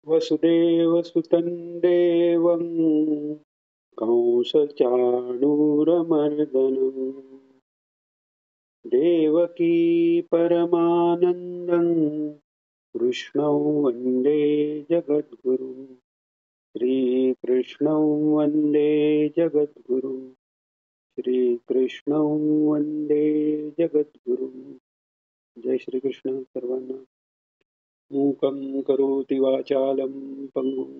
वसुदेवसुतं देवं कंसचाणूरमर्दनम् देवकी परमानन्दं कृष्णौ वन्दे जगद्गुरुम् श्रीकृष्णौ वन्दे जगद्गुरुम् श्रीकृष्णौ वन्दे जगद्गुरुम् जय श्रीकृष्ण सर्वांना. मूकं करोति वाचालं पङ्गुं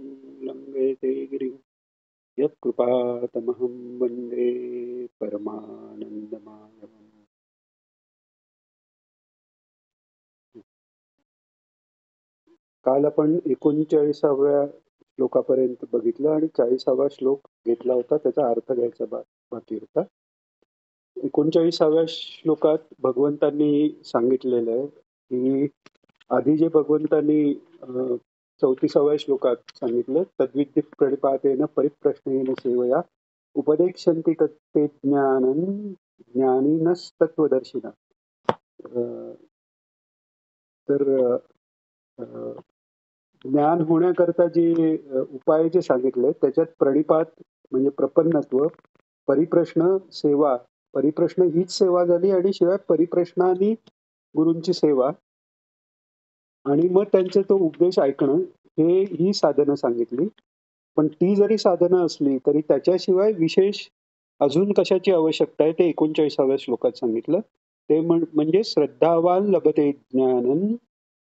लङ्घयते गिरिं यत्कृपातमहं वन्दे परमानन्दमाधवम्. काल आपण 39व्या श्लोकापर्यंत बघितलं आणि 40वा श्लोक घेतला होता, त्याचा अर्थ घ्यायचा बाकी होता. 39व्या श्लोकात भगवंतांनी सांगितलेलं आहे की आधी जे भगवंतांनी 34व्या श्लोकात सांगितलं, तद्विद्य प्रणिपातेन परिप्रश्नेन सेवया उपदेक्षन्ति तत्ते ज्ञानं ज्ञानिनस्तत्त्वदर्शिना. तर ज्ञान होण्याकरता जे उपाय जे सांगितले त्याच्यात प्रणिपात म्हणजे प्रपन्नत्व, परिप्रश्न, सेवा. परिप्रश्न हीच सेवा झाली आणि शिवाय परिप्रश्नाने गुरूंची सेवा आणि मग त्यांचे तो उपदेश ऐकणं, ही साधनं सांगितली. पण ती जरी साधनं असली तरी त्याच्याशिवाय विशेष अजून कशाची आवश्यकता आहे ते 39व्या श्लोकात सांगितलं. ते म्हणजे श्रद्धावान लभते ज्ञानं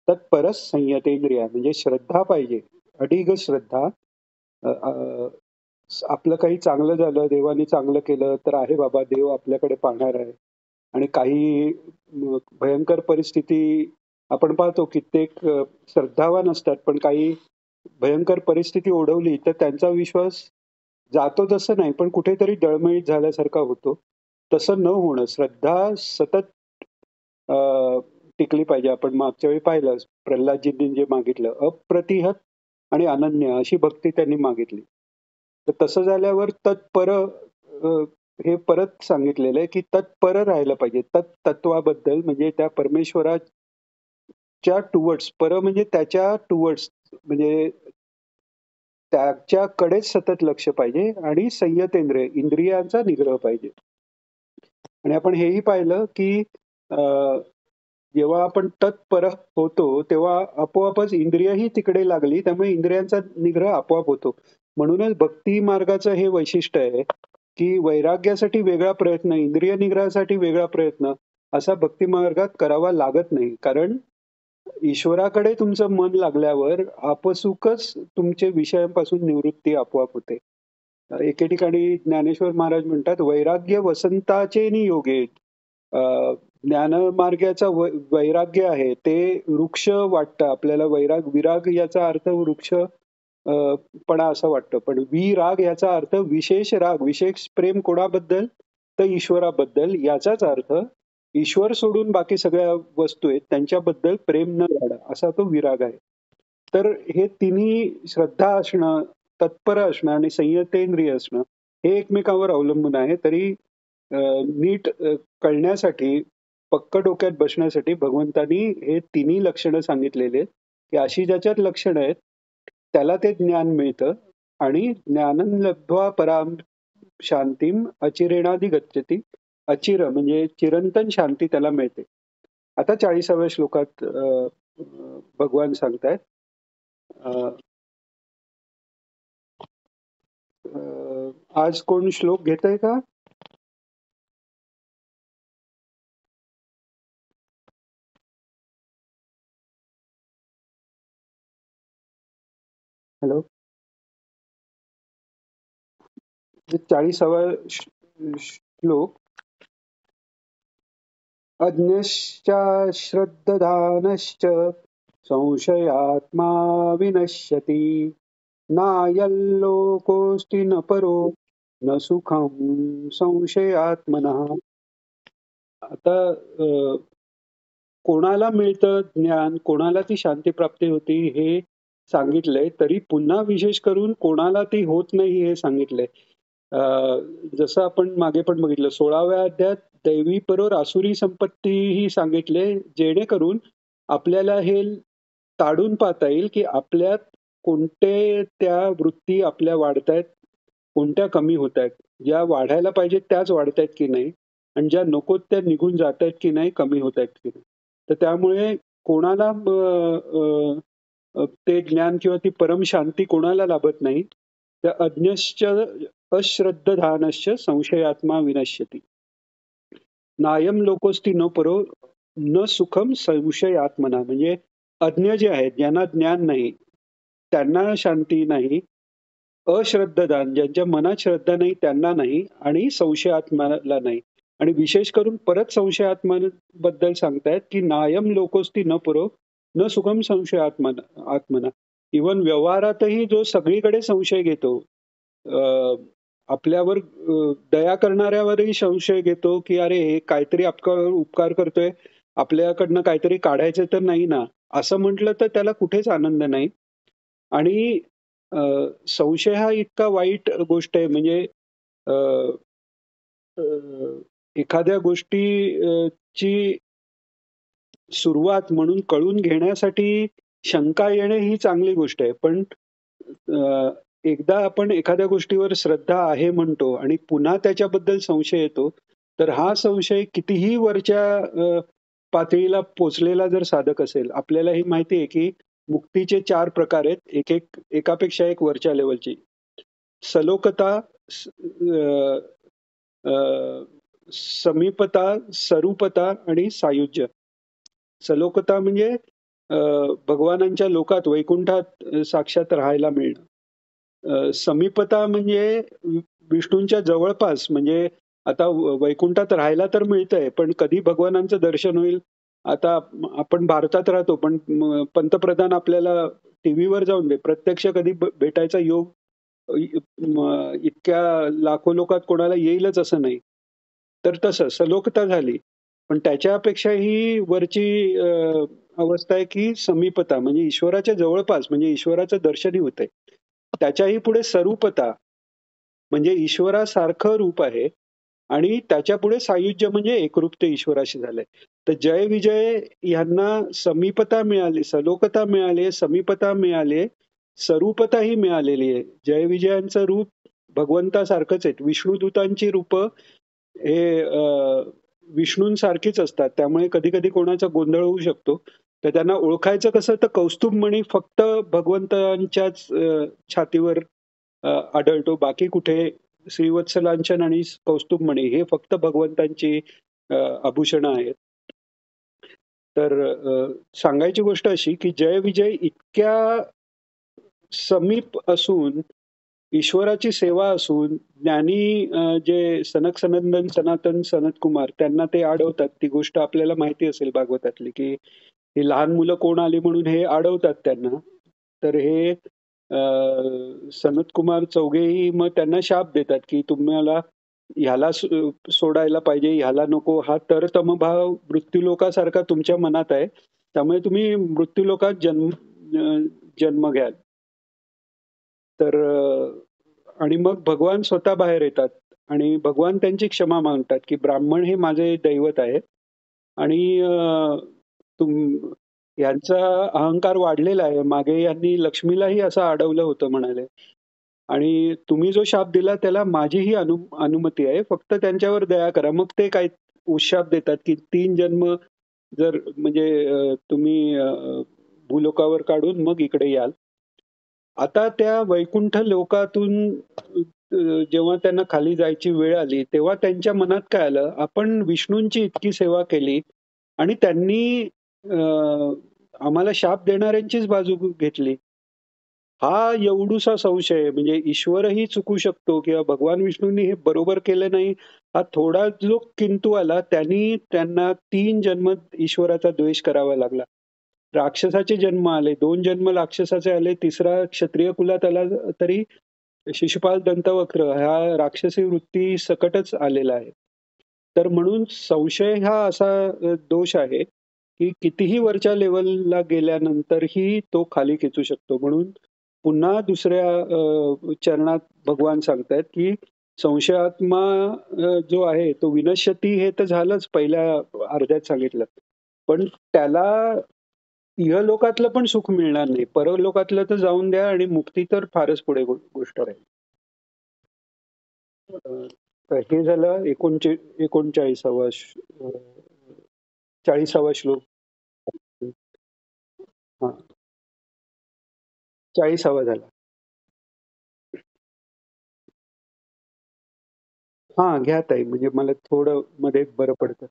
तत्परस संयतेंद्रिया. म्हणजे श्रद्धा पाहिजे, अडिग श्रद्धा. आपलं काही चांगलं झालं, देवाने चांगलं केलं तर आहे बाबा, देव आपल्याकडे पाहणार आहे. आणि काही भयंकर परिस्थिती आपण पाहतो, कित्येक श्रद्धावान असतात पण काही भयंकर परिस्थिती ओढवली तर त्यांचा विश्वास जातो तसं नाही, पण कुठेतरी डळमळीत झाल्यासारखा होतो. तसं न होणं, श्रद्धा सतत टिकली पाहिजे. आपण मागच्या वेळी पाहिलं प्रल्हादजींनी जे मागितलं, अप्रतिहत आणि अनन्य अशी भक्ती त्यांनी मागितली. तर तसं झाल्यावर तत्पर हे परत सांगितलेलं आहे की तत्पर राहायला पाहिजे. तत्वाबद्दल म्हणजे त्या परमेश्वराच्या टुवर्ड्स, पर म्हणजे त्याच्या टुवर्ड्स म्हणजे त्याच्याकडेच सतत लक्ष पाहिजे आणि संयतेंद्रिय इंद्रियांचा निग्रह पाहिजे. आणि आपण हेही पाहिलं की जेव्हा आपण तत्पर होतो तेव्हा आपोआपच इंद्रियही तिकडे लागली, त्यामुळे इंद्रियांचा निग्रह आपोआप होतो. म्हणूनच भक्ती मार्गाचं हे वैशिष्ट्य आहे की वैराग्यासाठी वेगळा प्रयत्न, इंद्रिय निग्रहासाठी वेगळा प्रयत्न असा भक्ती मार्गात करावा लागत नाही. कारण ईश्वराकडे तुमचं मन लागल्यावर आपसुकच तुमचे विषयांपासून निवृत्ती आपोआप होते. एके ठिकाणी ज्ञानेश्वर महाराज म्हणतात, वैराग्य वसंताचे नियोगे. ज्ञानमार्गाचा वैराग्य आहे ते वृक्ष वाटतं आपल्याला. विराग याचा अर्थ वृक्ष पणा असं वाटतं, पण विराग याचा अर्थ विशेष राग, विशेष प्रेम कोणाबद्दल तर ईश्वराबद्दल. याचाच अर्थ ईश्वर सोडून बाकी सगळ्या वस्तू आहेत त्यांच्याबद्दल प्रेम न राहणं, असा तो विराग आहे. तर हे तिन्ही श्रद्धा असणं, तत्पर असणं आणि संयतेंद्रिय असणं हे एकमेकांवर अवलंबून आहे. तरी नीट कळण्यासाठी, पक्क डोक्यात बसण्यासाठी भगवंतांनी हे तिन्ही लक्षणं सांगितलेले आहेत की अशी ज्याच्यात लक्षणं आहेत त्याला ते ज्ञान मिळतं आणि ज्ञानं लब्ध्वा पराम शांतीम अचिरेणाधी गच्छति. अचिर म्हणजे चिरंतन शांती त्याला मिळते. आता 40व्या श्लोकात भगवान सांगतायत, आज कोण श्लोक घेतय का? हॅलो. 40वा श्लोक. अज्ञश्चाश्रद्धधानश्च संशयात्मा विनश्यति नायल्लोकोऽस्ति न परो न सुखम संशयात्मनः. आता कोणाला मिळतं ज्ञान, कोणाला ती शांती प्राप्ती होती हे सांगितलंय, तरी पुन्हा विशेष करून कोणाला ती होत नाही हे सांगितलंय. जसं आपण मागे पण बघितलं 16व्या अध्यायात दैवी परोर आसुरी संपत्ती ही सांगितले, जेणेकरून आपल्याला हे ताडून पाहता येईल की आपल्यात कोणते त्या वृत्ती आपल्या वाढतायत, कोणत्या कमी होत आहेत, ज्या वाढायला पाहिजेत त्याच वाढतायत की नाही आणि ज्या नकोत त्या निघून जात आहेत की नाही, कमी होत आहेत की नाही. तर त्यामुळे कोणाला ते ज्ञान किंवा ती परमशांती कोणाला लाभत नाही. त्या अज्ञश्च अश्रद्धधानश्च संशयात्मा विनश्यती. नायम लोकोस्ती न परो न सुखम संशयात्मना. म्हणजे अज्ञ जे आहेत, ज्यांना ज्ञान नाही, त्यांना शांती नाही. अश्रद्धदान, ज्यांच्या मनात श्रद्धा नाही त्यांना नाही आणि संशयात्माला नाही. आणि विशेष करून परत संशयात्माबद्दल सांगतायत की नायम लोकोस्ती न पुरो न सुखम आत्मना. इव्हन व्यवहारातही जो सगळीकडे संशय घेतो, आपल्यावर दया करणाऱ्यावरही संशय घेतो की अरे हे काहीतरी उपकार करतोय, आपल्याकडनं काहीतरी काढायचं तर नाही ना, असं म्हटलं तर त्याला कुठेच आनंद नाही. आणि संशय हा इतका वाईट गोष्ट आहे. म्हणजे अ, अ, एखाद्या ची सुरुवात म्हणून कळून घेण्यासाठी शंका येणे ही चांगली गोष्ट आहे. पण अ, एकदा आपण एखाद्या गोष्टीवर श्रद्धा आहे म्हणतो आणि पुन्हा त्याच्याबद्दल संशय येतो, तर हा संशय कितीही वरच्या पातळीला पोचलेला जर साधक असेल, आपल्यालाही माहिती आहे की मुक्तीचे 4 प्रकार आहेत. एकापेक्षा एक वरच्या लेव्हलची. सलोकता, अ, अ, समीपता, सरूपता आणि सायुज्य. सलोकता म्हणजे अ, भगवानांच्या लोकात वैकुंठात साक्षात राहायला मिळणं. समीपता म्हणजे विष्णूंच्या जवळपास, म्हणजे आता वैकुंठात राहायला तर मिळतंय, पण कधी भगवानांचं दर्शन होईल? आता आपण भारतात राहतो, पण पंतप्रधान आपल्याला टीव्हीवर जाऊन दे, प्रत्यक्ष कधी भेटायचा योग इतक्या लाखो लोकात कोणाला येईलच असं नाही. तर तसं सलोकता झाली. पण त्याच्यापेक्षाही वरची अवस्था आहे की समीपता, म्हणजे ईश्वराच्या जवळपास, म्हणजे ईश्वराचं दर्शनही होतंय. त्याच्याही पुढे सरूपता, म्हणजे ईश्वरासारखं रूप आहे आणि त्याच्या पुढे सायुज्य म्हणजे एकरूप ईश्वराशी झालंय. तर जय विजय ह्यांना समीपता मिळाली, सलोकता मिळाली, समीपता मिळाली, सरूपताही मिळालेली आहे. जय विजयांचं रूप भगवंतासारखंच आहे. विष्णुदूतांची रूप हे विष्णूंसारखीच असतात. त्यामुळे कधी कधी कोणाचा गोंधळ होऊ शकतो. तर त्यांना ओळखायचं कसं, तर कौस्तुभमणी फक्त भगवंतांच्याच छातीवर आढळतो. बाकी कुठे श्रीवत्सलांछन आणि कौस्तुभमणी हे फक्त भगवंतांची आभूषणं आहेत. तर सांगायची गोष्ट अशी की जय विजय इतक्या समीप असून, ईश्वराची सेवा असून, ज्ञानी जे सनक सनंदन सनातन सनत कुमार त्यांना ते अडवतात. ती गोष्ट आपल्याला माहिती असेल भागवतातली, की ही लहान मुलं कोण आली म्हणून हे अडवतात त्यांना. तर हे सनत कुमार चौघेही मग त्यांना शाप देतात की तुम्हाला ह्याला सोडायला पाहिजे, ह्याला नको. हा तरतमभाव मृत्यूलोकासारखा तुमच्या मनात आहे, त्यामुळे तुम्ही मृत्यूलोकात जन्म घ्याल. तर आणि मग भगवान स्वतः बाहेर येतात आणि भगवान त्यांची क्षमा मागतात की ब्राह्मण हे माझे दैवत आहे आणि यांचा अहंकार वाढलेला आहे. मागे यांनी लक्ष्मीलाही असं अडवलं होतं म्हणाले. आणि तुम्ही जो शाप दिला त्याला माझीही अनुमती आहे. फक्त त्यांच्यावर दया करा. मग ते काय उशाप देतात की 3 जन्म जर म्हणजे तुम्ही भूलोकावर काढून मग इकडे याल. आता त्या वैकुंठ लोकातून जेव्हा त्यांना खाली जायची वेळ आली, तेव्हा त्यांच्या मनात काय आलं, आपण विष्णूंची इतकी सेवा केली आणि त्यांनी आम्हाला शाप देणाऱ्यांचीच बाजू घेतली. हा एवढूसा संशय आहे. म्हणजे ईश्वरही चुकू शकतो किंवा भगवान विष्णूंनी हे बरोबर केलं नाही. हा थोडा जो किंतु आला, त्यांनी त्यांना 3 जन्म ईश्वराचा द्वेष करावा लागला. राक्षसाचे जन्म आले, 2 जन्म राक्षसाचे आले, तिसरा क्षत्रिय कुलात आला तरी शिशुपाल दंतवक्र हा राक्षसी वृत्ती सकटच आलेला आहे. तर म्हणून संशय हा असा दोष आहे की कितीही वरच्या लेवलला गेल्यानंतरही तो खाली खेचू शकतो. म्हणून पुन्हा दुसऱ्या चरणात भगवान सांगतायत की संशयात्मा जो आहे तो विनश्यती, हे तर झालंच पहिल्या अर्ध्यात सांगितलं. पण त्याला इहलोकातलं पण सुख मिळणार नाही. परलोकातलं तर जाऊन द्या आणि मुक्ती तर फारच पुढे गोष्ट राहील. तर हे झालं 39वा 40वा श्लोक. हा, 40वा झाला. हा, घ्या ताई, म्हणजे मला थोडं मध्ये बरं पडतं.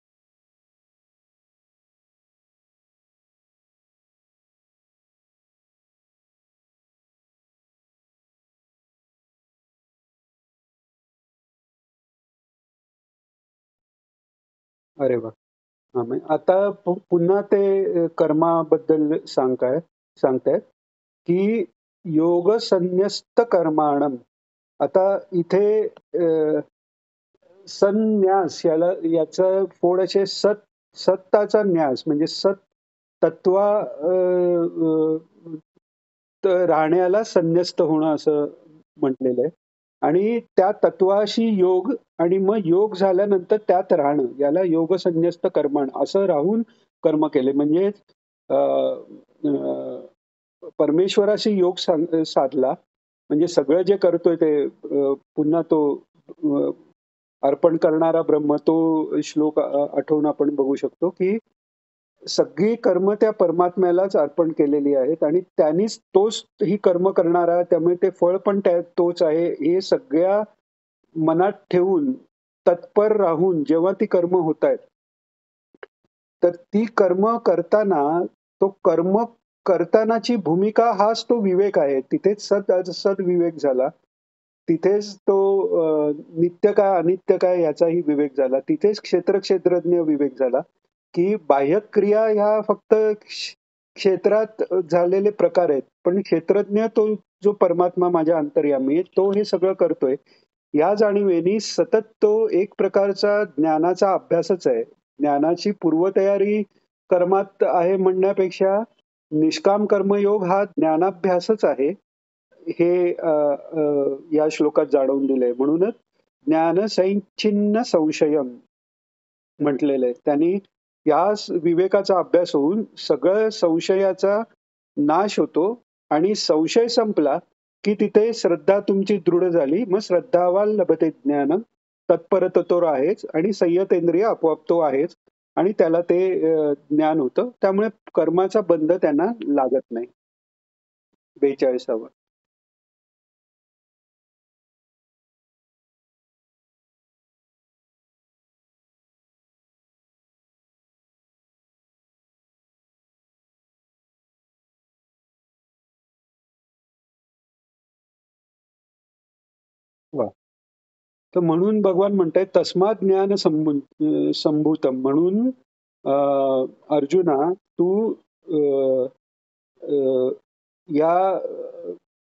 अरे वा. हा, आता पुन्हा ते कर्माबद्दल सांगतायत की योग संन्यस्त कर्माणम. आता इथे संन्यास याचं फोड असे सत्ताचा न्यास म्हणजे सत तत्वा राहण्याला संन्यस्त होणं असं म्हटलेलं आहे. आणि त्या तत्वाशी योग आणि मग योग झाल्यानंतर त्यात राहणं याला योग संन्यस्त कर्मण असं राहून कर्म केले म्हणजे अ, अ, परमेश्वराशी योग साधला म्हणजे सगळं जे करतोय ते पुन्हा तो अ, अर्पण करणारा ब्रह्म तो श्लोक आठवून आपण बघू शकतो की सगळी कर्म त्या परमात्म्यालाच अर्पण केलेली आहेत आणि त्यांनीच तोच ही कर्म करणारा त्यामुळे ते फळ पण तोच आहे हे सगळ्या मनात ठेवून तत्पर राहून जेव्हा ती कर्म होत आहेत तर ती कर्म करताना तो कर्म करतानाची भूमिका हाच तो विवेक आहे. तिथेच सद्विवेक झाला. तिथेच तो नित्य काय अनित्य काय याचाही विवेक झाला. तिथेच क्षेत्रज्ञ विवेक झाला, की बाह्यक्रिया ह्या फक्त क्षेत्रात झालेले प्रकार आहेत. पण क्षेत्रज्ञ तो जो परमात्मा माझ्या अंतर्यामी आहे, तो हे सगळं करतोय. या जाणीवेनी सतत तो एक प्रकारचा ज्ञानाचा अभ्यासच आहे. ज्ञानाची पूर्वतयारी कर्मात आहे म्हणण्यापेक्षा निष्काम कर्मयोग हा ज्ञानाभ्यासच आहे. हे या श्लोकात जाणवून दिलंय. म्हणूनच ज्ञानसंच्छिन्न संशयम म्हटलेलं आहे. त्यांनी या विवेकाचा अभ्यास होऊन सगळं संशयाचा नाश होतो आणि संशय संपला की तिथे श्रद्धा तुमची दृढ झाली. मग श्रद्धावान लभते ज्ञानम. तत्परततो आहेच आणि संयतेंद्रिय आपोआप तो आहेच आणि त्याला ते ज्ञान होतं. त्यामुळे कर्माचा बंध त्यांना लागत नाही. 42वा. तर म्हणून भगवान म्हणतायत तस्मात ज्ञान संभूतम म्हणून अर्जुना तू अ, अ, या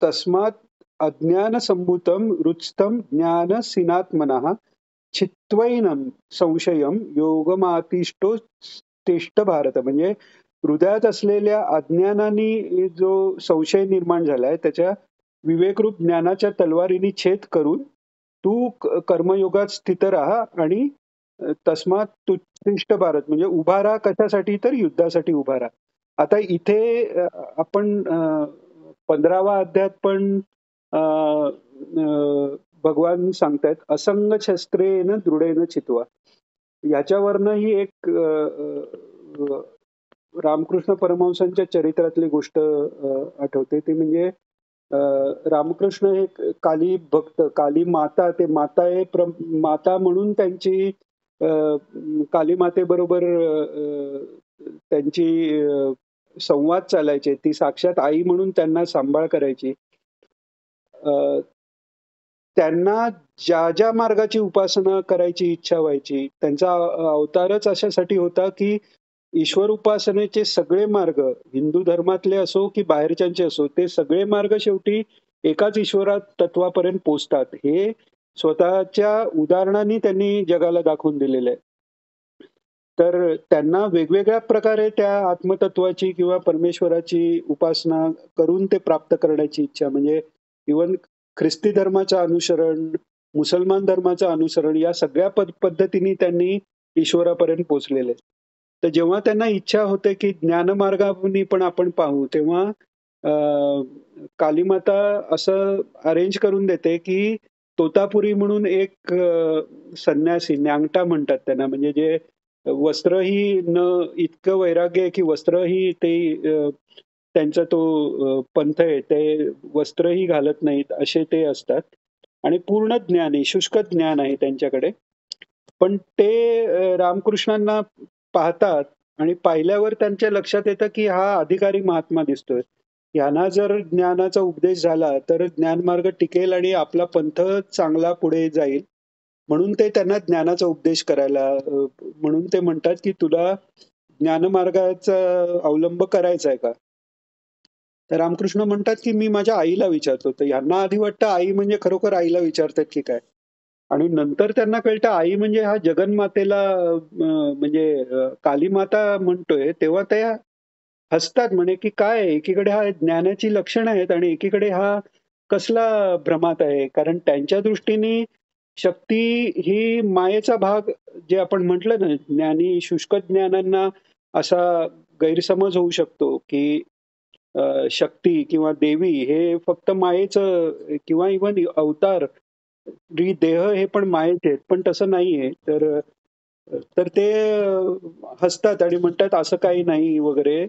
तस्मात अज्ञान संभूतम रुचतम ज्ञान सिनात्मनः चित्वैनम संशयम योगमातिष्ठो तिष्ठ भारत म्हणजे हृदयात असलेल्या अज्ञानाने जो संशय निर्माण झालाय त्याच्या विवेकरूप ज्ञानाच्या तलवारीने छेद करून तू कर्मयोगात स्थित राहा आणि तस्मात उत्तिष्ठ भारत म्हणजे उभा राहा कशासाठी तर युद्धासाठी उभा राहा. आता इथे आपण 15वा अध्यायात पण अ, अ, भगवान सांगतायत असंग शस्त्रेन दृढेन चित्वा. याच्यावरनं ही एक रामकृष्ण परमहंसांच्या चरित्रातली गोष्ट आठवते. ती म्हणजे अ, रामकृष्ण हे काली भक्त, काली माता ते माता आहे माता म्हणून त्यांची काली मातेबरोबर त्यांची संवाद चालायचे. ती साक्षात आई म्हणून त्यांना सांभाळ करायची. अ, त्यांना ज्या मार्गाची उपासना करायची इच्छा व्हायची, त्यांचा अवतारच अशासाठी होता, की ईश्वर उपासनेचे सगळे मार्ग, हिंदू धर्मातले असो की बाहेरच्यांचे असो, ते सगळे मार्ग शेवटी एकाच ईश्वरात तत्वापर्यंत पोहोचतात. हे स्वतःच्या उदाहरणाने त्यांनी जगाला दाखवून दिलेलं आहे. तर त्यांना वेगवेगळ्या प्रकारे त्या आत्मतत्वाची किंवा परमेश्वराची उपासना करून ते प्राप्त करण्याची इच्छा म्हणजे इव्हन ख्रिस्ती धर्माचं अनुसरण, मुसलमान धर्माचं अनुसरण या सगळ्या पद्धतीने त्यांनी ईश्वरापर्यंत पोहोचलेले आहेत. तर जेव्हा त्यांना इच्छा होते की ज्ञानमार्गाने पण आपण पाहू, तेव्हा अ, कालीमाता असं अरेंज करून देते की तोतापुरी म्हणून एक संन्यासी, न्यांगटा म्हणतात त्यांना, म्हणजे जे वस्त्रही न इतकं वैराग्य आहे की वस्त्रही ते त्यांचा तो पंथ आहे, ते वस्त्रही घालत नाहीत असे ते असतात आणि पूर्ण ज्ञानी, शुष्क ज्ञान आहे त्यांच्याकडे. पण ते रामकृष्णांना पाहतात आणि पाहिल्यावर त्यांच्या लक्षात येतं की हा अधिकारी महात्मा दिसतोय. ह्यांना जर ज्ञानाचा उपदेश झाला तर ज्ञानमार्ग टिकेल आणि आपला पंथ चांगला पुढे जाईल. म्हणून ते त्यांना ज्ञानाचा उपदेश करायला म्हणून ते म्हणतात की तुला ज्ञानमार्गाचा अवलंब करायचा आहे का? तर रामकृष्ण म्हणतात की मी माझ्या आईला विचारतो. तर ह्यांना आधी वाटतं आई म्हणजे खरोखर आईला विचारतात की काय? आणि नंतर त्यांना कळतं आई म्हणजे हा जगन्मातेला म्हणजे कालीमाता म्हणतोय, तेव्हा त्या हसतात म्हणे, की काय आहे, एकीकडे हा ज्ञानाची लक्षणं आहेत आणि एकीकडे हा कसला भ्रमात आहे. कारण त्यांच्या दृष्टीने शक्ती ही मायेचा भाग, जे आपण म्हटलं ना, ज्ञानी शुष्क ज्ञानांना असा गैरसमज होऊ शकतो, की शक्ती किंवा देवी हे फक्त मायेचं किंवा इव्हन अवतार, देह हे पण मायेचे आहेत. पण तसं नाहीये. तर ते हसतात आणि म्हणतात असं काही नाही वगैरे.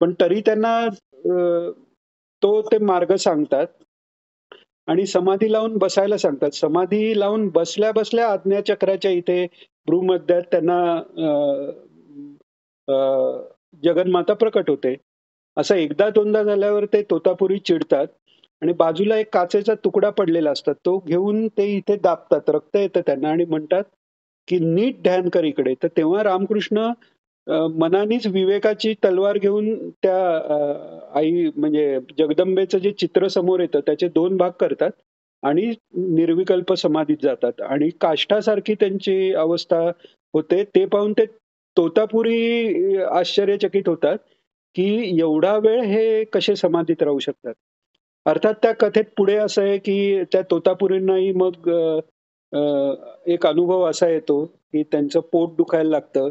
पण तरी त्यांना तो ते मार्ग सांगतात आणि समाधी लावून बसायला सांगतात. समाधी लावून बसल्या-बसल्या आज्ञाचक्राच्या इथे भ्रूमध्यात त्यांना अ, जगन्माता प्रकट होते. असं एकदा दोनदा झाल्यावर ते तोतापुरी चिडतात आणि बाजूला एक काचेचा तुकडा पडलेला असतात. तो घेऊन ते इथे दाबतात. रक्त येतं त्यांना आणि म्हणतात, की "नीट ध्यान कर इकडे." तर तेव्हा रामकृष्ण मनानेच विवेकाची तलवार घेऊन त्या आई म्हणजे जगदंबेचं जे चित्र समोर येतं त्याचे 2 भाग करतात आणि निर्विकल्प समाधीत जातात आणि काष्ठासारखी त्यांची अवस्था होते. ते पाहून ते तोतापुरी आश्चर्यचकित होतात, की एवढा वेळ हे कसे समाधीत राहू शकतात. अर्थात त्या कथेत पुढे असं आहे, की त्या तोतापुरींनाही मग एक अनुभव असा येतो, की त्यांचं पोट दुखायला लागतं.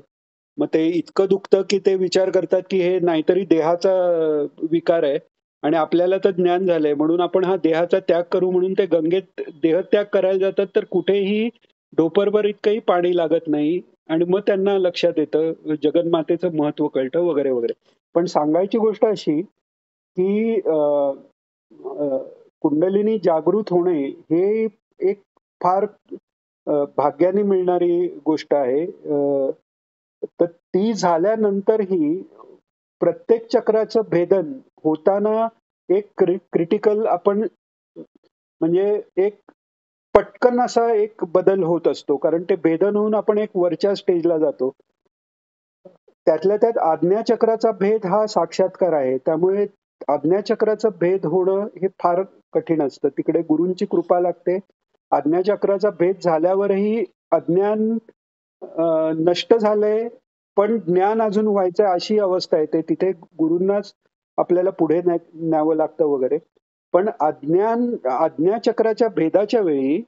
मग ते इतकं दुखतं, की ते विचार करतात, की हे नाहीतरी देहाचा विकार आहे आणि आपल्याला तर ज्ञान झालंय म्हणून आपण हा देहाचा त्याग करू, म्हणून ते गंगेत देहत्याग करायला जातात. तर कुठेही ढोपरभर इतकंही पाणी लागत नाही आणि मग त्यांना लक्षात येतं, जगन्मातेचं महत्त्व कळतं वगैरे, वगैरे. पण सांगायची गोष्ट अशी, की अ, कुंडलिनी जागृत होणे हे एक फार भाग्याने मिळणारी गोष्ट आहे. तर ती झाल्यानंतरही प्रत्येक चक्राचं भेदन होताना एक क्रिटिकल आपण म्हणजे एक पटकन असा एक बदल होत असतो. कारण ते भेदन होऊन आपण एक वरच्या स्टेजला जातो. त्यातल्या त्यात आज्ञाचक्राचा भेद हा साक्षात्कार आहे. त्यामुळे आज्ञाचक्राचा भेद होणं हे फार कठीण असतं. तिकडे गुरूंची कृपा लागते. आज्ञाचक्राचा भेद झाल्यावरही अज्ञान नष्ट झालंय, पण ज्ञान अजून व्हायचंय अशी अवस्था येते. तिथे गुरूंनाच आपल्याला पुढे न्यावं लागतं वगैरे. पण आज्ञाचक्राच्या भेदाच्या वेळी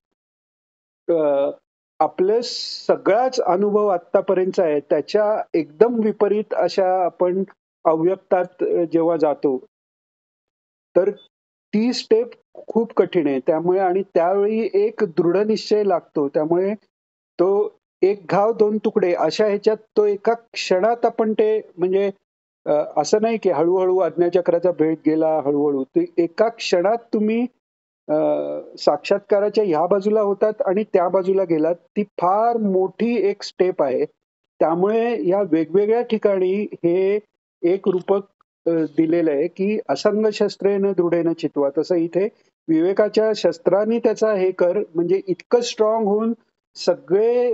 अ, आपलं सगळाच अनुभव आत्तापर्यंतचा आहे, त्याच्या एकदम विपरीत अशा आपण अव्यक्तात जेव्हा जातो, तर ती स्टेप खूप कठीण आहे. त्यामुळे आणि त्यावेळी एक दृढनिश्चय लागतो. त्यामुळे तो एक घाव दोन तुकडे अशा ह्याच्यात तो एका क्षणात आपण ते म्हणजे असं नाही की हळू-हळू आज्ञाचक्राचा भेद गेला हळू-हळू. ते एका क्षणात तुम्ही अ, साक्षात्काराच्या ह्या बाजूला होतात आणि त्या बाजूला गेलात. ती फार मोठी एक स्टेप आहे. त्यामुळे या वेगवेगळ्या ठिकाणी हे एक रूपक दिलेलं आहे, की "असंग शस्त्रेण दृढेन चित्वा." तसं इथे विवेकाच्या शस्त्रांनी त्याचा हे कर, म्हणजे इतकं स्ट्राँग होऊन सगळे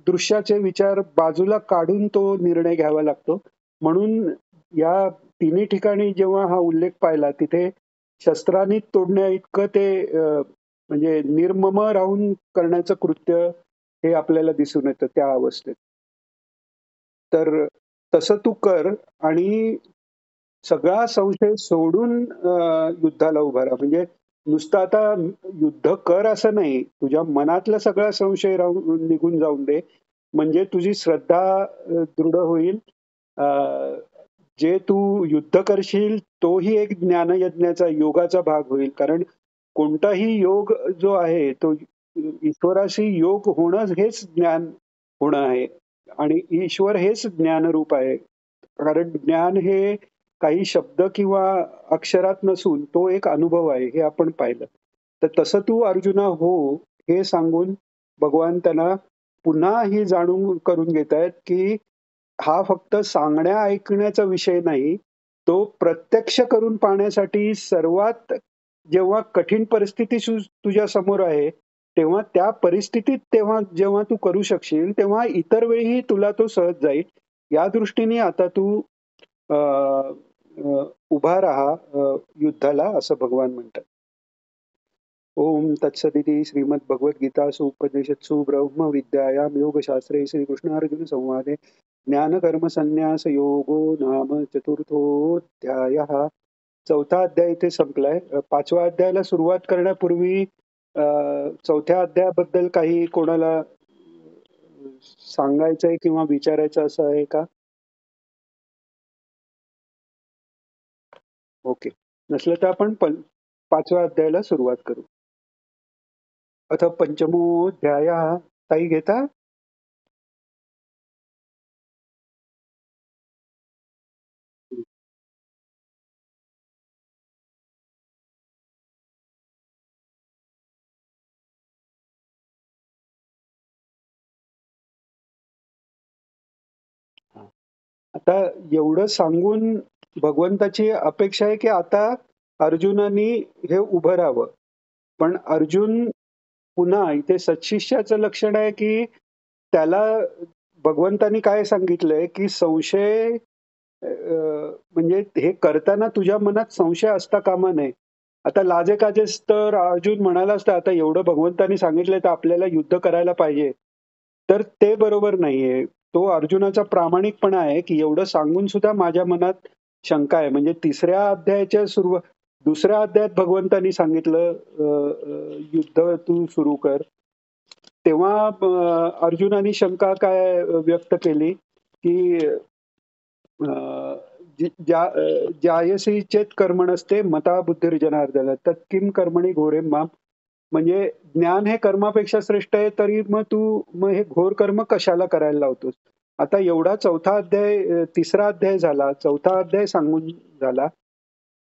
दृश्याचे विचार बाजूला काढून तो निर्णय घ्यावा लागतो. म्हणून या तिन्ही ठिकाणी जेव्हा हा उल्लेख पाहिला, तिथे शस्त्रांनी तोडण्याइतकं ते म्हणजे निर्मम राहून करण्याचं कृत्य हे आपल्याला दिसून येतं त्या अवस्थेत. तर तसं तू कर आणि सगळा संशय सोडून युद्धाला उभा राहा. म्हणजे नुसतं आता युद्ध कर असं नाही. तुझ्या मनातला सगळा संशय राहून निघून जाऊन दे. म्हणजे तुझी श्रद्धा दृढ होईल. अ, जे तू युद्ध करशील तोही एक ज्ञानयज्ञाचा, योगाचा भाग होईल. कारण कोणताही योग जो आहे तो ईश्वराशी योग होणं हेच ज्ञान होणं आहे. आणि ईश्वर हेच ज्ञानरूप आहे. कारण ज्ञान हे काही शब्द किंवा अक्षरात नसून तो एक अनुभव आहे, हे आपण पाहिलं. तर तसं तू अर्जुना हो, हे सांगून भगवान त्यांना पुन्हा ही जाणून करून घेतायत, की हा फक्त सांगण्या ऐकण्याचा विषय नाही. तो प्रत्यक्ष करून पाहण्यासाठी सर्वात जेव्हा कठीण परिस्थिती तुझ्या समोर आहे, तेव्हा त्या परिस्थितीत जेव्हा तू करू शकशील, तेव्हा इतर वेळीही तुला तो सहज जाईल. या दृष्टीने आता तू अ, उभा राहा युद्धाला, असं भगवान म्हणतात. ओम तत्सदिति श्रीमद्भगवद्गीतासु उपनिषत्सु ब्रह्मविद्यायां योगशास्त्रे श्रीकृष्णार्जुनसंवादे ज्ञानकर्मसन्न्यासयोगो नाम चतुर्थोऽध्यायः. चौथा अध्याय इथे संपलाय. पाचव्या अध्यायाला सुरुवात करण्यापूर्वी चौथ्या अध्यायाबद्दल काही कोणाला सांगायचंय किंवा विचारायचं असं आहे का? ओके. नसलं तर आपण पाचव्या अध्यायाला सुरुवात करू. अथ पंचमोऽध्यायः. ताई घेता? आता एवढं सांगून भगवंताची अपेक्षा आहे की आता अर्जुनानी हे उभं राहावं. पण अर्जुन पुन्हा इथे सत्शिष्याचं लक्षण आहे की त्याला भगवंतानी काय सांगितलंय की संशय म्हणजे हे करताना तुझ्या मनात संशय असता कामा नये. आता लाजेकाजेच तर अर्जुन म्हणाला असता, आता एवढं भगवंतानी सांगितलंय तर आपल्याला युद्ध करायला पाहिजे. तर ते बरोबर नाहीये. तो अर्जुनाचा प्रामाणिकपणा आहे, की एवढं सांगून सुद्धा माझ्या मनात शंका आहे. म्हणजे तिसऱ्या अध्यायाच्या दुसऱ्या अध्यायात भगवंतानी सांगितलं युद्ध तू सुरू कर. तेव्हा अर्जुनानी शंका काय व्यक्त केली, की ज्यायसी चेत कर्मणस्ते मता बुद्धिर्जनार्दन तत्किम कर्मणी घोरे माम. म्हणजे ज्ञान हे कर्मापेक्षा श्रेष्ठ आहे, तरी मग हे घोर कर्म कशाला करायला लावतोस? आता एवढा चौथा अध्याय तिसरा अध्याय झाला, चौथा अध्याय सांगून झाला.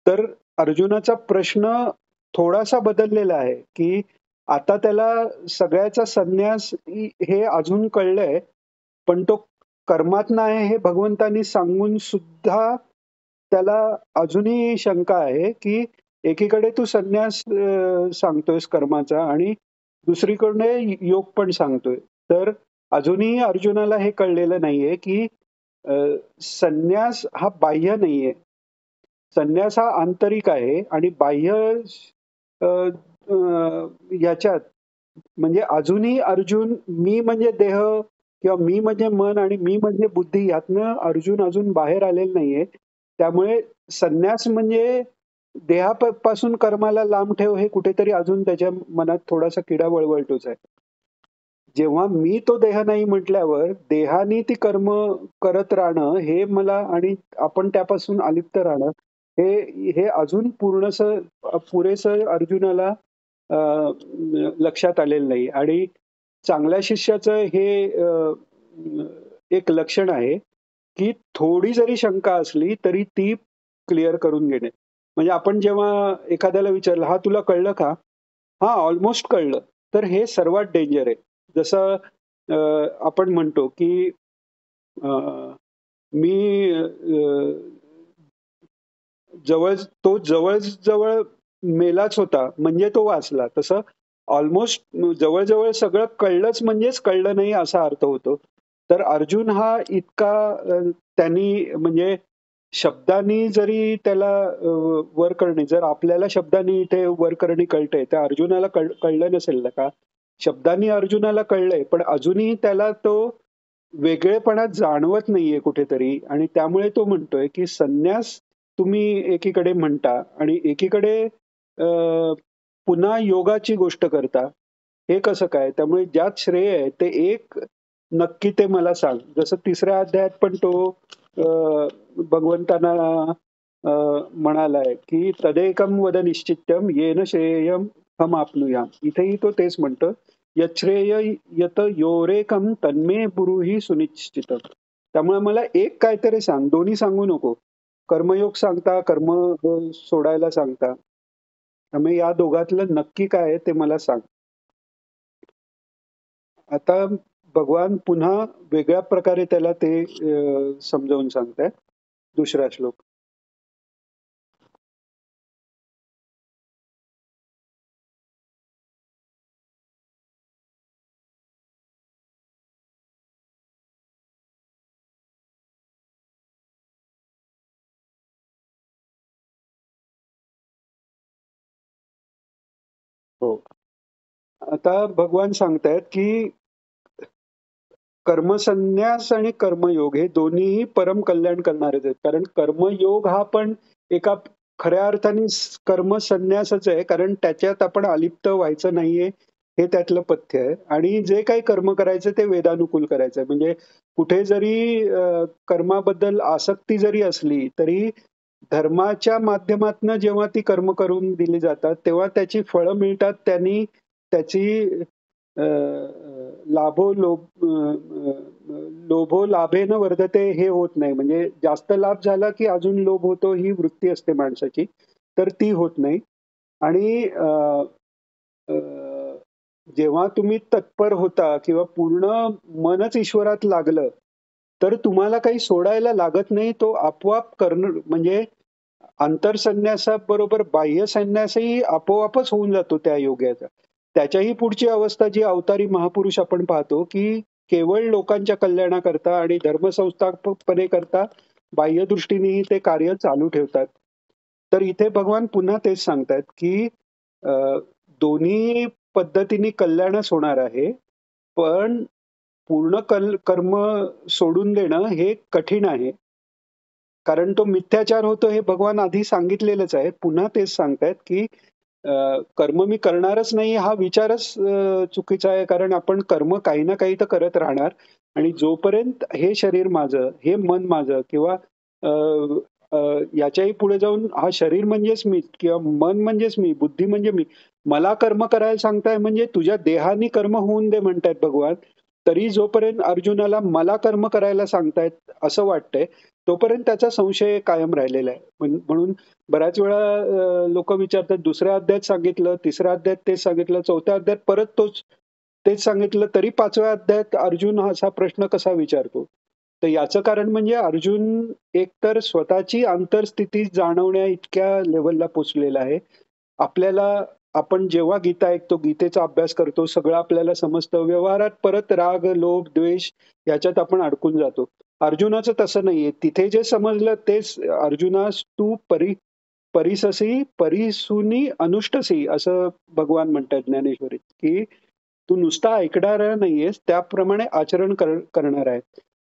तर अर्जुनाचा प्रश्न थोडासा बदललेला आहे, की आता त्याला सगळ्याचा संन्यास हे अजून कळलंय, पण तो कर्मातनं आहे हे भगवंतानी सांगून सुद्धा त्याला अजूनही शंका आहे, की एकीकडे तू संन्यास सांगतोयस कर्माचा आणि दुसरीकडे योग पण सांगतोय. तर अजूनही अर्जुनाला हे कळलेलं नाहीये, की अ, संन्यास हा बाह्य नाहीये. संन्यास हा आंतरिक आहे आणि बाह्य अ, अ, याच्यात म्हणजे अजूनही अर्जुन मी म्हणजे देह किंवा मी म्हणजे मन आणि मी म्हणजे बुद्धी यातनं अर्जुन अजून बाहेर आलेला नाहीये. त्यामुळे संन्यास म्हणजे देहापासून कर्माला लांब ठेव हे कुठेतरी अजून त्याच्या मनात थोडासा किडा वळवळतोच आहे. जेव्हा मी तो देह नाही म्हटल्यावर देहाने ती कर्म करत राहणं हे मला आणि आपण त्यापासून अलिप्त राहणं हे हे अजून पुरेसं अर्जुनाला अ, लक्षात आलेलं नाही. आणि चांगल्या शिष्याचं हे एक लक्षण आहे, की थोडी जरी शंका असली तरी ती क्लिअर करून घेणे. म्हणजे आपण जेव्हा एखाद्याला विचारलं, "हा तुला कळलं का?" "हां, ऑलमोस्ट कळलं." तर हे सर्वात डेंजर आहे. जसं अ, आपण म्हणतो, की अ, मी जवळ-जवळ मेलाच होता, म्हणजे तो वाचला. तसं ऑलमोस्ट जवळ-जवळ सगळं कळलंच म्हणजेच कळलं नाही असा अर्थ होतो. तर अर्जुन हा इतका त्यांनी म्हणजे शब्दांनी जरी त्याला वर करणे, जर आपल्याला शब्दांनी इथे वर करणे कळतंय, तर अर्जुनाला कळलं नसेल ना का? शब्दांनी अर्जुनाला कळलंय, पण अजूनही त्याला तो वेगळेपणा जाणवत नाहीये कुठेतरी आणि त्यामुळे तो म्हणतोय, की संन्यास तुम्ही एकीकडे म्हणता आणि एकीकडे पुन्हा योगाची गोष्ट करता. हे कसं काय? त्यामुळे ज्यात श्रेय आहे ते एक नक्की ते मला सांग. जसं 3ऱ्या अध्यायात पण तो भगवंतांना म्हणालाय, की "तदेकं वद निश्चित्यं येन श्रेयं हमाप्नुयाम." इथेही तो तेच म्हणतो, "यच्छ्रेय यत योरेकं तन्मे ब्रूहि सुनिश्चितम्." त्यामुळे मला एक काहीतरी सांग, दोन्ही सांगू नको. कर्मयोग सांगता, कर्म सोडायला सांगता. त्यामुळे या दोघातलं नक्की काय आहे ते मला सांग. आता भगवान पुन्हा वेगळ्या प्रकारे त्याला ते समजावून सांगतायत. दुसरा श्लोक. हो. आता भगवान सांगतायत, की कर्मसन्यास आणि कर्मयोग हे दोन्हीही परम कल्याण करणारेच आहेत. कारण कर्मयोग हा पण एका खऱ्या अर्थाने कर्मसन्यासच आहे. कारण त्याच्यात आपण अलिप्त व्हायचं नाहीये, हे त्यातलं पथ्य आहे. आणि जे काही कर्म करायचं ते वेदानुकूल करायचं आहे. म्हणजे कुठे जरी कर्माबद्दल आसक्ती जरी असली, तरी धर्माच्या माध्यमातनं जेव्हा ती कर्म करून दिली जातात, तेव्हा त्याची फळं मिळतात. त्यांनी त्याची अ, लाभो लोभ लोभो लाभेन वर्धते हे होत नाही. म्हणजे जास्त लाभ झाला की अजून लोभ होतो ही वृत्ती असते माणसाची. तर ती होत नाही. आणि अ, जेव्हा तुम्ही तत्पर होता किंवा पूर्ण मनच ईश्वरात लागलं, तर तुम्हाला काही सोडायला लागत नाही. तो आपोआप करणं म्हणजे अंतर्सन्यासाबरोबर बाह्य संन्यासही आपोआपच होऊन जातो त्या योगाचा. त्याच्याही पुढची अवस्था जी अवतारी महापुरुष आपण पाहतो, की केवळ लोकांच्या कल्याणाकरता आणि धर्मसंस्थापनेकरता करता बाह्यदृष्टीनेही ते कार्य चालू ठेवतात. तर इथे भगवान पुन्हा तेच सांगतायत, की अ, दोन्ही पद्धतीने कल्याणच होणार आहे. पण पूर्ण कर्म सोडून देणं हे कठीण आहे. कारण तो मिथ्याचार होतो हे भगवान आधी सांगितलेलंच आहे. पुन्हा तेच सांगतायत, की कर्म मी करणारच नाही हा विचारच चुकीचा आहे. कारण आपण कर्म काही ना काही तर करत राहणार आणि जोपर्यंत हे शरीर माझं, हे मन माझं किंवा अ, अ, याच्याही पुढे जाऊन हा शरीर म्हणजेच मी किंवा मन म्हणजेच मी, बुद्धी म्हणजे मी. मला कर्म करायला सांगताय म्हणजे तुझ्या देहाने कर्म होऊन दे म्हणतायत भगवान. तरी जोपर्यंत अर्जुनाला मला कर्म करायला सांगतायत असं वाटतंय, तोपर्यंत त्याचा संशय कायम राहिलेला आहे. म्हणून बऱ्याच वेळा लोकं विचारतात, दुसऱ्या अध्यायात सांगितलं, तिसऱ्या अध्यायात तेच सांगितलं, चौथ्या अध्यायात परत तेच सांगितलं, तरी 5व्या अध्यायात अर्जुन हा असा प्रश्न कसा विचारतो? तर याचं कारण म्हणजे अर्जुन एकतर स्वतःची अंतर्स्थिती जाणवण्या इतक्या लेव्हलला पोहोचलेला आहे. आपल्याला आपण जेव्हा गीता ऐकतो, गीतेचा अभ्यास करतो, सगळं आपल्याला समजतं. व्यवहारात परत राग, लोभ, द्वेष याच्यात आपण अडकून जातो. अर्जुनाचं तसं नाहीये. तिथे जे समजलं तेच अर्जुनास तू परिससी परिसूनी अनुष्टसी असं भगवान म्हणतात ज्ञानेश्वरीत, की तू नुसता ऐकणारा नाहीयेस, त्याप्रमाणे आचरण करणार आहे.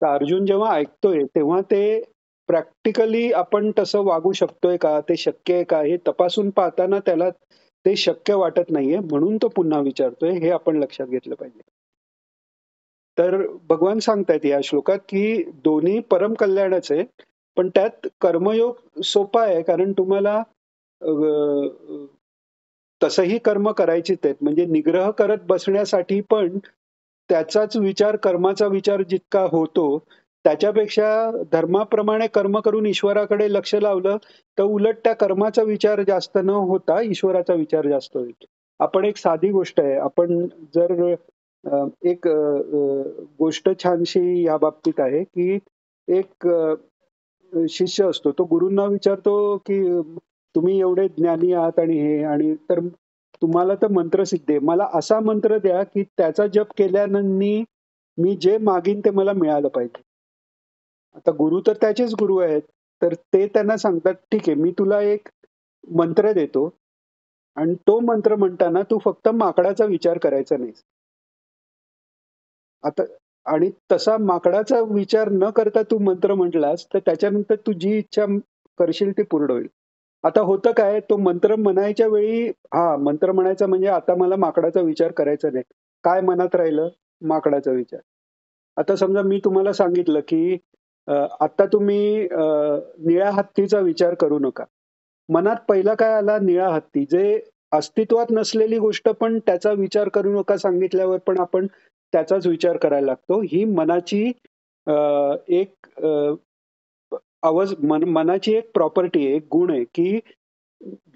तर अर्जुन जेव्हा ऐकतोय, तेव्हा ते प्रॅक्टिकली आपण तसं वागू शकतोय का? ते शक्य आहे का? हे तपासून पाहताना त्याला ते शक्य वाटत नाहीये. म्हणून तो पुन्हा विचारतोय, हे आपण लक्षात घेतलं पाहिजे. तर भगवान सांगतायत या श्लोकात, की दोन्ही परम कल्याणच आहे. पण त्यात कर्मयोग सोपा आहे. कारण तुम्हाला अ, तसंही कर्म करायचीच आहेत. म्हणजे निग्रह करत बसण्यासाठी पण त्याचाच विचार, कर्माचा विचार जितका होतो, त्याच्यापेक्षा धर्माप्रमाणे कर्म करून ईश्वराकडे लक्ष लावलं, तर उलट त्या कर्माचा विचार जास्त न होता ईश्वराचा विचार जास्त होईल. आपण एक साधी गोष्ट आहे. आपण जर एक गोष्ट छानशी या बाबतीत आहे, की एक शिष्य असतो. तो गुरूंना विचारतो, की तुम्ही एवढे ज्ञानी आहात आणि हे आणि तर तुम्हाला तर मंत्रसिद्धी आहे. मला असा मंत्र द्या, की त्याचा जप केल्याने मी जे मागीन ते मला मिळालं पाहिजे. आता गुरु तर त्याचेच गुरु आहेत. तर ते त्यांना सांगतात, "ठीक आहे, मी तुला एक मंत्र देतो आणि तो मंत्र म्हणताना तू फक्त माकडाचा विचार करायचा नाहीस." आता आणि तसा माकडाचा विचार न करता तू मंत्र म्हटलास, तर त्याच्यानंतर तू जी इच्छा करशील ती पूर्ण होईल. आता होतं काय, तो मंत्र म्हणायच्या वेळी मंत्र म्हणायचा म्हणजे आता मला माकडाचा विचार करायचा नाही. काय मनात राहिलं? माकडाचा विचार. आता समजा मी तुम्हाला सांगितलं, की आता तुम्ही निळ्या हत्तीचा विचार करू नका. मनात पहिला काय आला? निळा हत्ती. जे अस्तित्वात नसलेली गोष्ट पण त्याचा विचार करू नका सांगितल्यावर पण आपण त्याचाच विचार करायला लागतो. ही मनाची अ, एक मनाची एक प्रॉपर्टी आहे, एक गुण आहे, की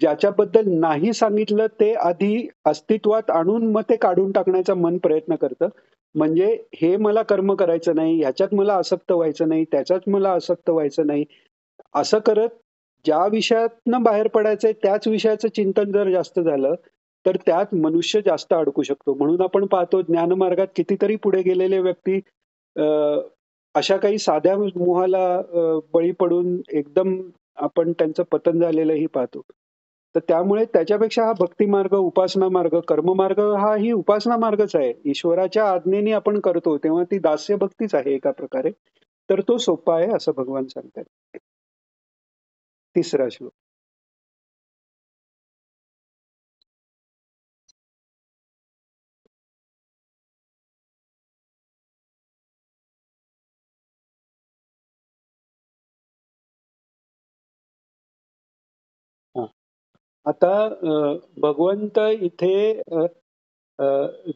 ज्याच्याबद्दल नाही सांगितलं ते आधी अस्तित्वात आणून मग ते काढून टाकण्याचा मन प्रयत्न करतं. म्हणजे हे मला कर्म करायचं नाही, ह्याच्यात मला आसक्त व्हायचं नाही, त्याच्यात मला आसक्त व्हायचं नाही. असं करत ज्या विषयातनं बाहेर पडायचंय त्याच विषयाचं चिंतन जर जास्त झालं, तर त्यात मनुष्य जास्त अडकू शकतो. म्हणून आपण पाहतो ज्ञानमार्गात कितीतरी पुढे गेलेले व्यक्ती अ, अशा काही साध्या मोहाला बळी पडून एकदम आपण त्यांचं पतन झालेलंही पाहतो. तर त्यामुळे त्याच्यापेक्षा हा भक्ती मार्ग, उपासना मार्ग, कर्ममार्ग हाही उपासना मार्गच आहे. ईश्वराच्या आज्ञेने आपण करतो, तेव्हा ती दास्य भक्तीच आहे एका प्रकारे. तर तो सोपा आहे असं भगवान सांगतात. तिसरा श्लोक. हां. आता भगवंत इथे अ, अ,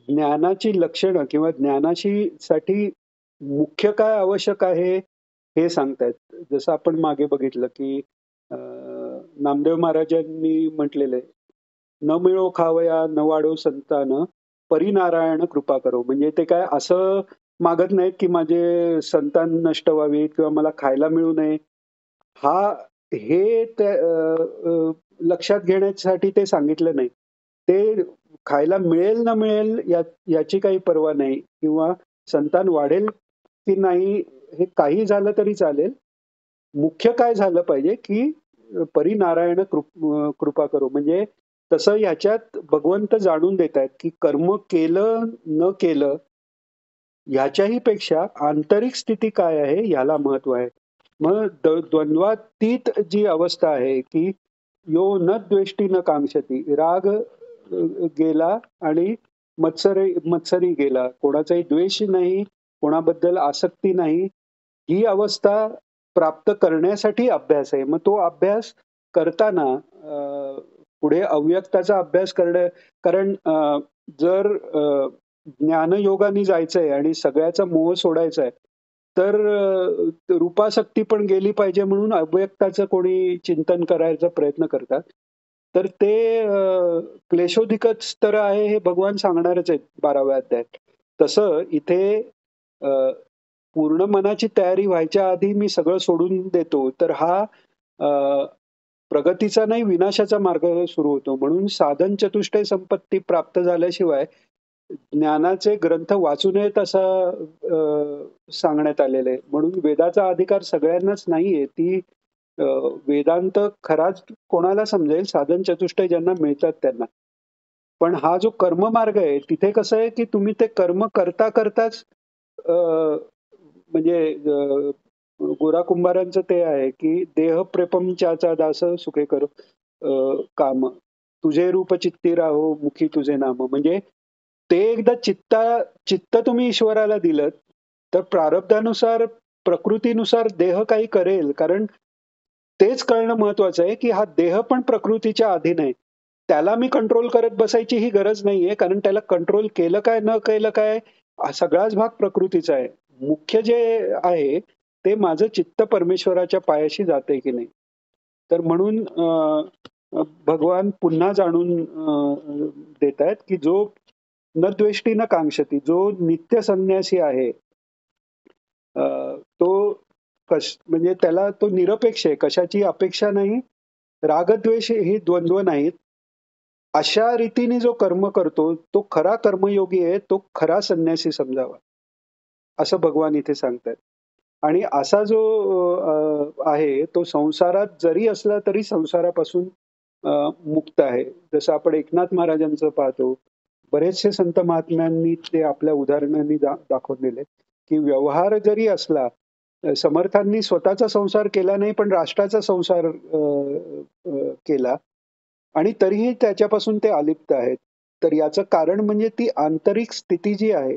ज्ञानाची लक्षणं किंवा ज्ञानाची साठी मुख्य काय आवश्यक आहे, हे सांगतायत. जसं आपण मागे बघितलं, की नामदेव महाराजांनी म्हटलेलं आहे, "न मिळो खावया न वाढो संतान, परिनारायण कृपा करो." म्हणजे ते काय असं मागत नाहीत, की माझे संतान नष्ट व्हावीत किंवा मला खायला मिळू नये. हा हे त्या लक्षात घेण्यासाठी ते सांगितलं नाही. ते खायला मिळेल ना मिळेल याची काही पर्वा नाही किंवा संतान वाढेल की नाही हे काही झालं तरी चालेल. मुख्य काय झालं पाहिजे, की परिनारायण कृपा करो. म्हणजे तसं ह्याच्यात भगवंत जाणून देतायत, की कर्म केलं, न केलं ह्याच्याही पेक्षा आंतरिक स्थिती काय आहे ह्याला महत्व आहे. मग द्वंद्वातीत जी अवस्था आहे, की यो न द्वेष्टी न कांक्षती. राग गेला आणि मत्सरी गेला. कोणाचाही द्वेष नाही, कोणाबद्दल आसक्ती नाही. ही अवस्था प्राप्त करण्यासाठी अभ्यास आहे. मग तो अभ्यास करताना पुढे अव्यक्ताचा अभ्यास करणं कारण जर ज्ञानयोगाने जायचंय आणि सगळ्याचा मोह सोडायचा आहे, तर रूपासक्ती पण गेली पाहिजे म्हणून अव्यक्ताचं कोणी चिंतन करायचा प्रयत्न करतात. तर ते क्लेशोदिकच स्तर आहे हे भगवान सांगणारच आहेत 12व्या अध्यायात. तसं इथे अ, पूर्ण मनाची तयारी व्हायच्या आधी मी सगळं सोडून देतो, तर हा प्रगतीचा नाही विनाशाचा मार्ग सुरू होतो. म्हणून साधन चतुष्टय संपत्ती प्राप्त झाल्याशिवाय ज्ञानाचे ग्रंथ वाचू नयेत असं सांगण्यात आलेलं आहे. म्हणून वेदाचा अधिकार सगळ्यांनाच नाहीये. ती अ, वेदांत खराच कोणाला समजेल साधन चतुष्टय ज्यांना मिळतात त्यांना. पण हा जो कर्ममार्ग आहे तिथे कसं आहे, की तुम्ही ते कर्म करता करताच म्हणजे गोरा कुंभारांचं ते आहे, की देह प्रपंचाचा दास सुखे करो काम. तुझे रूप चित्ती राहो मुखी तुझे नाम. म्हणजे ते एकदा चित्त तुम्ही ईश्वराला दिलत, तर प्रारब्धानुसार, प्रकृतीनुसार देह काही करेल. कारण तेच कळणं महत्वाचं आहे, की हा देह पण प्रकृतीच्या अधीन आहे. त्याला मी कंट्रोल करत बसायची ही गरज नाहीये. कारण त्याला कंट्रोल केलं काय, न केलं काय, हा सगळाच भाग प्रकृतीचा आहे. मुख्य जे आहे, ते माझं चित्त परमेश्वराच्या पायाशी जातंय की नाही. तर म्हणून भगवान पुन्हा जाणून देतायत, की जो न द्वेष्टी न कांक्षती, जो नित्य संन्यासी आहे, तो म्हणजे त्याला तो निरपेक्ष आहे. कशाची अपेक्षा नाही. रागद्वेष ही द्वंद्व नाहीत. अशा रीतीने जो कर्म करतो, तो खरा कर्मयोगी आहे. तो खरा संन्यासी समजावा. असं भगवान इथे सांगतायत. आणि असा जो आहे, तो संसारात जरी असला तरी संसारापासून मुक्त आहे. जसं आपण एकनाथ महाराजांचं पाहतो. बरेचसे संत महात्म्यांनी ते आपल्या उदाहरणांनी दाखवून दिले, की व्यवहार जरी असला, समर्थांनी स्वतःचा संसार केला नाही, पण राष्ट्राचा संसार केला आणि तरीही त्याच्यापासून ते अलिप्त आहेत. तर याचं कारण म्हणजे ती आंतरिक स्थिती जी आहे,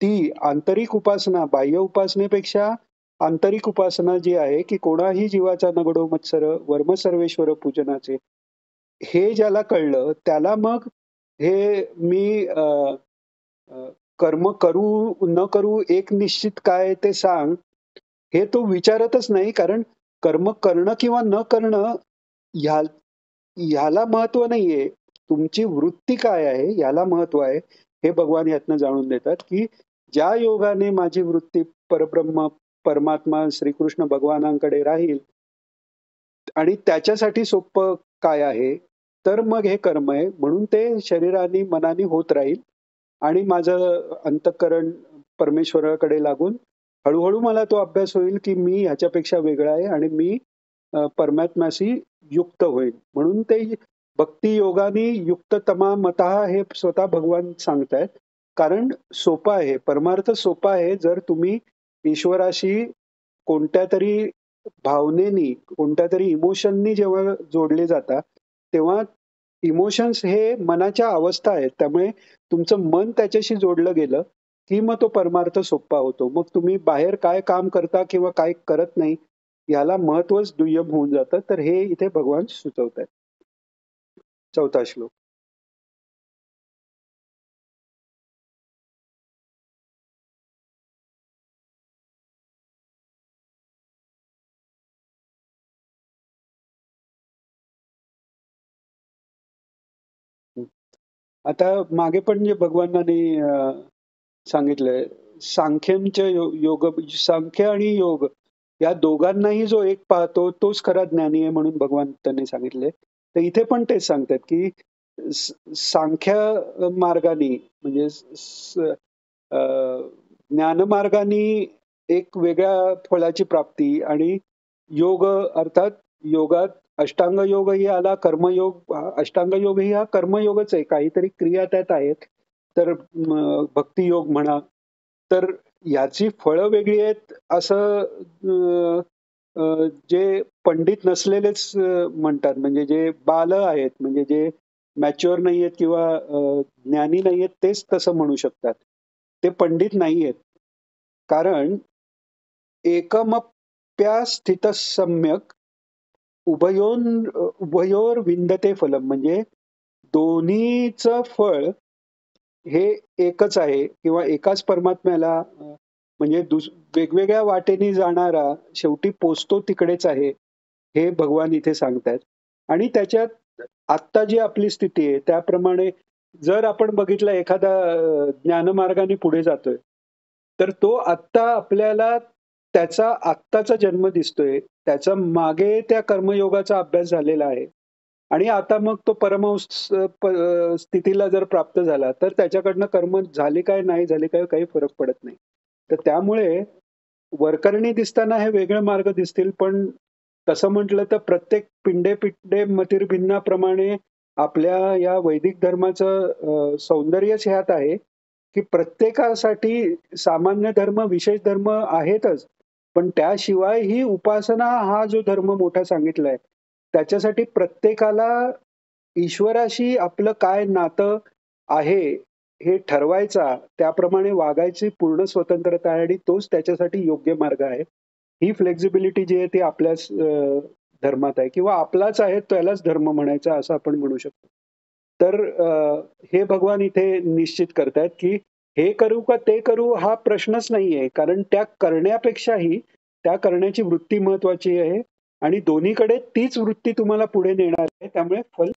ती आंतरिक उपासना बाह्य उपासनेपेक्षा आंतरिक उपासना जी आहे, की कोणाही जीवाचा नगडो मत्सर वर्म सर्वेश्वर पूजनाचे. हे ज्याला कळलं त्याला मग हे मी अ, कर्म करू न करू एक निश्चित काय ते सांग, हे तो विचारतच नाही. कारण कर्म करणं किंवा न करणं ह्या ह्याला महत्व नाहीये. तुमची वृत्ती काय आहे याला महत्व आहे. हे भगवान यातनं जाणून देतात, की ज्या योगाने माझी वृत्ती परब्रह्म, परमात्मा, श्रीकृष्ण भगवानांकडे राहील आणि त्याच्यासाठी सोपं काय आहे? तर मग हे कर्म आहे. म्हणून ते शरीराने, मनाने होत राहील आणि माझं अंतःकरण परमेश्वराकडे लागून हळू मला तो अभ्यास होईल, की मी ह्याच्यापेक्षा वेगळा आहे आणि मी परमात्म्याशी युक्त होईल. म्हणून ते भक्ती योगाने युक्ततमा मतः हे स्वतः भगवान सांगतायत. कारण सोपं आहे. परमार्थ सोपा आहे. जर तुम्ही ईश्वराशी कोणत्यातरी भावनेनी, कोणत्यातरी इमोशननी जेव्हा जोडले जाता, तेव्हा इमोशन्स हे मनाच्या अवस्था आहेत. त्यामुळे तुमचं मन त्याच्याशी जोडलं गेलं, की मग तो परमार्थ सोपा होतो. मग तुम्ही बाहेर काय काम करता किंवा काय करत नाही, याला महत्वच दुय्यम होऊन जातं. तर हे इथे भगवान सुचवतायत. 4था श्लोक. आता मागे पण जे भगवानाने सांगितलंय, सांख्यंच योग सांख्य आणि योग या दोघांनाही जो एक पाहतो तोच खरा ज्ञानी आहे म्हणून भगवान त्यांनी सांगितले. तर इथे पण तेच सांगतात, की सांख्य मार्गाने म्हणजे अ, ज्ञानमार्गाने एक वेगळ्या फळाची प्राप्ती आणि योग अर्थात योगात अष्टांग योगही आला, कर्मयोग अष्टांग योगही हा कर्मयोगच आहे. काहीतरी क्रिया त्यात आहेत. तर भक्तियोग म्हणा, तर याची फळं वेगळी आहेत असं अ, जे पंडित नसलेलेच म्हणतात. म्हणजे जे बाल आहेत, म्हणजे जे मॅच्युअर नाहीयेत किंवा ज्ञानी नाहीयेत तेच तसं म्हणू शकतात. ते पंडित नाहीयेत. कारण एकमप्या स्थितः सम्यक उभयोर विंदते फलम म्हणजे दोन्हीचं फळ हे एकच आहे किंवा एकाच परमात्म्याला म्हणजे वेगवेगळ्या वाटेने जाणारा शेवटी पोचतो तिकडेच आहे. हे भगवान इथे सांगतायत. आणि त्याच्यात आत्ता जी आपली स्थिती आहे त्याप्रमाणे जर आपण बघितलं एखादा ज्ञानमार्गाने पुढे जातोय, तर तो आत्ता आपल्याला त्याचा आत्ताचा जन्म दिसतोय. त्याचा मागे त्या कर्मयोगाचा अभ्यास झालेला आहे. आणि आता मग तो परमहंस स्थितीला जर प्राप्त झाला, तर त्याच्याकडनं कर्म झाले काय नाही झाले काय काही फरक पडत नाही. तर त्यामुळे वरकरणी दिसताना हे वेगळे मार्ग दिसतील, पण तसं म्हटलं तर प्रत्येक पिंडे मतिर्भिन्नाप्रमाणे आपल्या या वैदिक धर्माचं सौंदर्यच ह्यात आहे, की प्रत्येकासाठी सामान्य धर्म, विशेष धर्म आहेतच. पण त्याशिवाय ही उपासना हा जो धर्म मोठा सांगितलाय, त्याच्यासाठी प्रत्येकाला ईश्वराशी आपलं काय नातं आहे हे ठरवायचा, त्याप्रमाणे वागायची पूर्ण स्वतंत्रता आहे आणि तोच त्याच्यासाठी योग्य मार्ग आहे. ही फ्लेक्झिबिलिटी जी आहे ती आपल्याच धर्मात आहे किंवा आपलाच आहे त्यालाच धर्म म्हणायचा असं आपण म्हणू शकतो. तर हे भगवान इथे निश्चित करतायत, की हे करू का ते करू हा प्रश्नच नाहीये. कारण त्या करण्यापेक्षाही त्या करण्याची वृत्ती महत्वाची आहे आणि दोन्हीकडे तीच वृत्ती तुम्हाला पुढे नेणार आहे. त्यामुळे फल